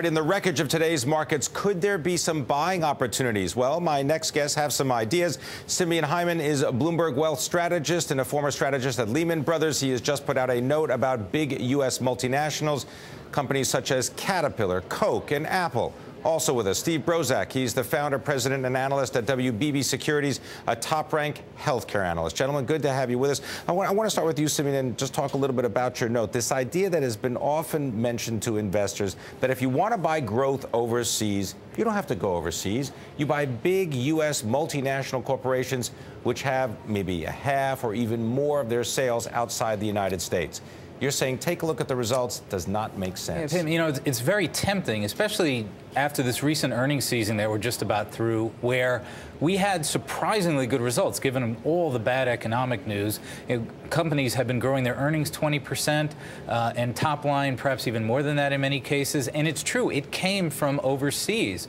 In the wreckage of today's markets, could there be some buying opportunities? Well, my next guests have some ideas. Simeon Hyman is a Bloomberg Wealth strategist and a former strategist at Lehman Brothers. He has just put out a note about big U.S. multinationals, companies such as Caterpillar, Coke, and Apple. Also with us, Steve Brozak. He's the founder, president, and analyst at WBB Securities, a top-ranked healthcare analyst. Gentlemen, good to have you with us. I want to start with you, Simeon, and just talk a little bit about your note. This idea that has been often mentioned to investors that if you want to buy growth overseas, you don't have to go overseas. You buy big U.S. multinational corporations which have maybe a half or even more of their sales outside the United States. You're saying take a look at the results. Does not make sense. Yeah, Pimm, you know, it's very tempting, especially after this recent earnings season that we're just about through, where we had surprisingly good results given all the bad economic news. You know, companies have been growing their earnings 20% and top line perhaps even more than that in many cases. And it's true, it came from overseas.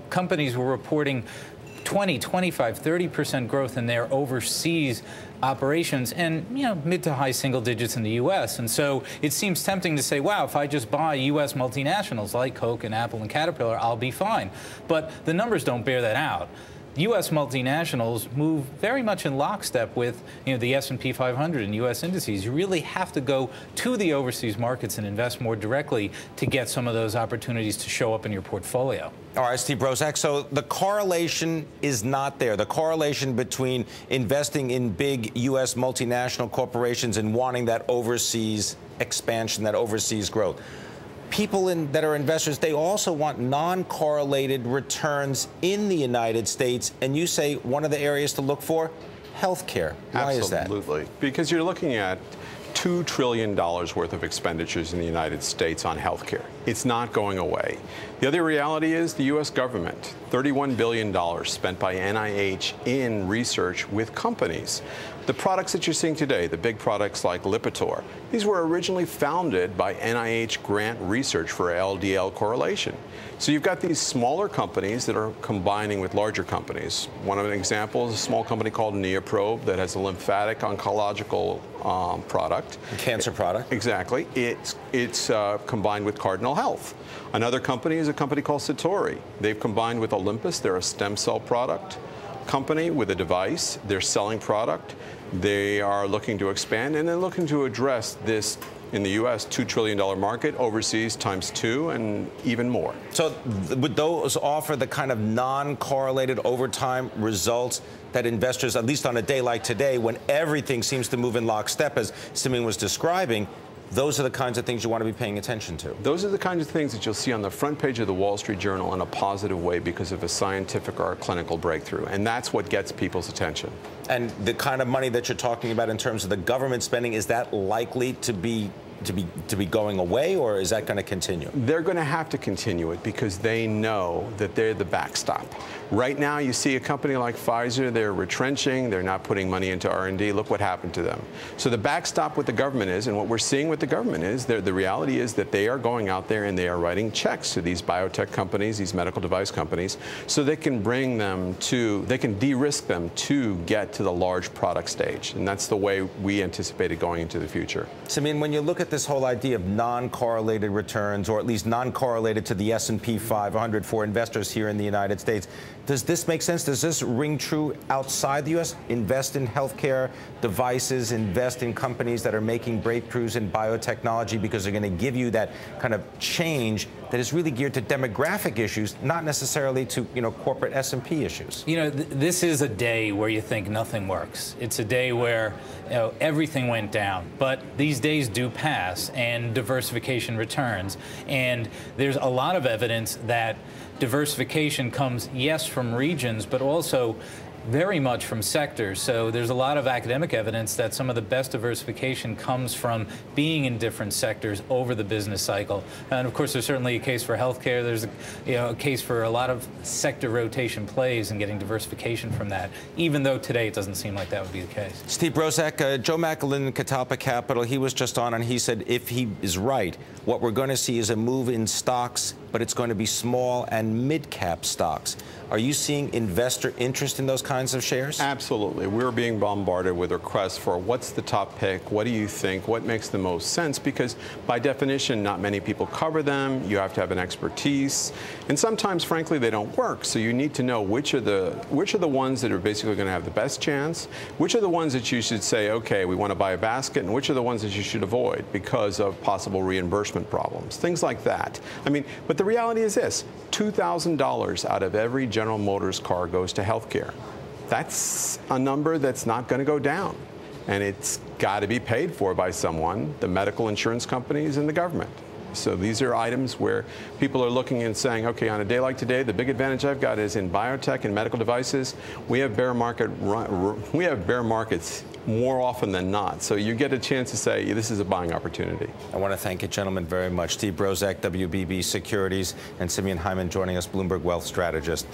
Companies were reporting 20, 25, 30% growth in their overseas operations and, you know, mid to high single digits in the U.S. And so it seems tempting to say, wow, if I just buy U.S. multinationals like Coke and Apple and Caterpillar, I'll be fine. But the numbers don't bear that out. U.S. multinationals move very much in lockstep with, you know, the S&P 500 and U.S. indices. You really have to go to the overseas markets and invest more directly to get some of those opportunities to show up in your portfolio. All right, Steve Brozak, so the correlation is not there. The correlation between investing in big U.S. multinational corporations and wanting that overseas expansion, that overseas growth. People that are investors, they also want non-correlated returns in the United States. And you say one of the areas to look for, healthcare. Why is that? Absolutely. Because you're looking at $2 trillion worth of expenditures in the United States on healthcare. It's not going away. The other reality is the U.S. government, $31 billion spent by NIH in research with companies. The products that you're seeing today, the big products like Lipitor, these were originally founded by NIH grant research for LDL correlation. So you've got these smaller companies that are combining with larger companies. One of the examples is a small company called Neoprobe that has a lymphatic oncological product. A cancer product. Exactly. It's combined with Cardinal Health. Another company is a company called Satori. They've combined with Olympus. They're a stem cell product company with a device. They're selling product. They are looking to expand, and they're looking to address this, in the U.S., $2 trillion market, overseas ×2, and even more. So would those offer the kind of non-correlated over time results that investors, at least on a day like today, when everything seems to move in lockstep, as Simeon was describing, those are the kinds of things you want to be paying attention to? Those are the kinds of things that you'll see on the front page of the Wall Street Journal in a positive way because of a scientific or a clinical breakthrough. And that's what gets people's attention. And the kind of money that you're talking about in terms of the government spending, is that likely to be going away, or is that going to continue? They're going to have to continue it because they know that they're the backstop. Right now, you see a company like Pfizer, they're retrenching, they're not putting money into R&D. Look what happened to them. So the backstop with the government is, and what we're seeing with the government is, the reality is that they are going out there and they are writing checks to these biotech companies, these medical device companies, so they can bring them to, they can de-risk them to get to the large product stage. And that's the way we anticipated going into the future. Simeon, when you look at this whole idea of non-correlated returns, or at least non-correlated to the S&P 500 for investors here in the United States, does this make sense? Does this ring true outside the U.S.? Invest in healthcare devices, invest in companies that are making breakthroughs in biotechnology because they're going to give you that kind of change that is really geared to demographic issues, not necessarily to, you know, corporate S&P issues. You know, this is a day where you think nothing works. It's a day where, you know, everything went down. But these days do pass, and diversification returns. And there's a lot of evidence that diversification comes, yes, from regions, but also very much from sectors. So there's a lot of academic evidence that some of the best diversification comes from being in different sectors over the business cycle. And of course, there's certainly a case for healthcare. There's a case for a lot of sector rotation plays and getting diversification from that, even though today it doesn't seem like that would be the case. Steve Brozak, Joe McAlin, Catalpa Capital, he was just on and he said if he is right, what we're going to see is a move in stocks but it's going to be small and mid-cap stocks. Are you seeing investor interest in those kinds of shares? Absolutely. We're being bombarded with requests for what's the top pick, what do you think, what makes the most sense, because by definition, not many people cover them. You have to have an expertise, and sometimes, frankly, they don't work. So you need to know which are the ones that are basically going to have the best chance, which are the ones that you should say, okay, we want to buy a basket, and which are the ones that you should avoid because of possible reimbursement problems, things like that. I mean, but the reality is this: $2,000 out of every General Motors car goes to healthcare. That's a number that's not going to go down. And it's got to be paid for by someone, the medical insurance companies and the government. So these are items where people are looking and saying, okay, on a day like today, the big advantage I've got is in biotech and medical devices. We have bear markets more often than not. So you get a chance to say, this is a buying opportunity. I want to thank you, gentlemen, very much. Steve Brozak, WBB Securities, and Simeon Hyman joining us, Bloomberg Wealth strategist.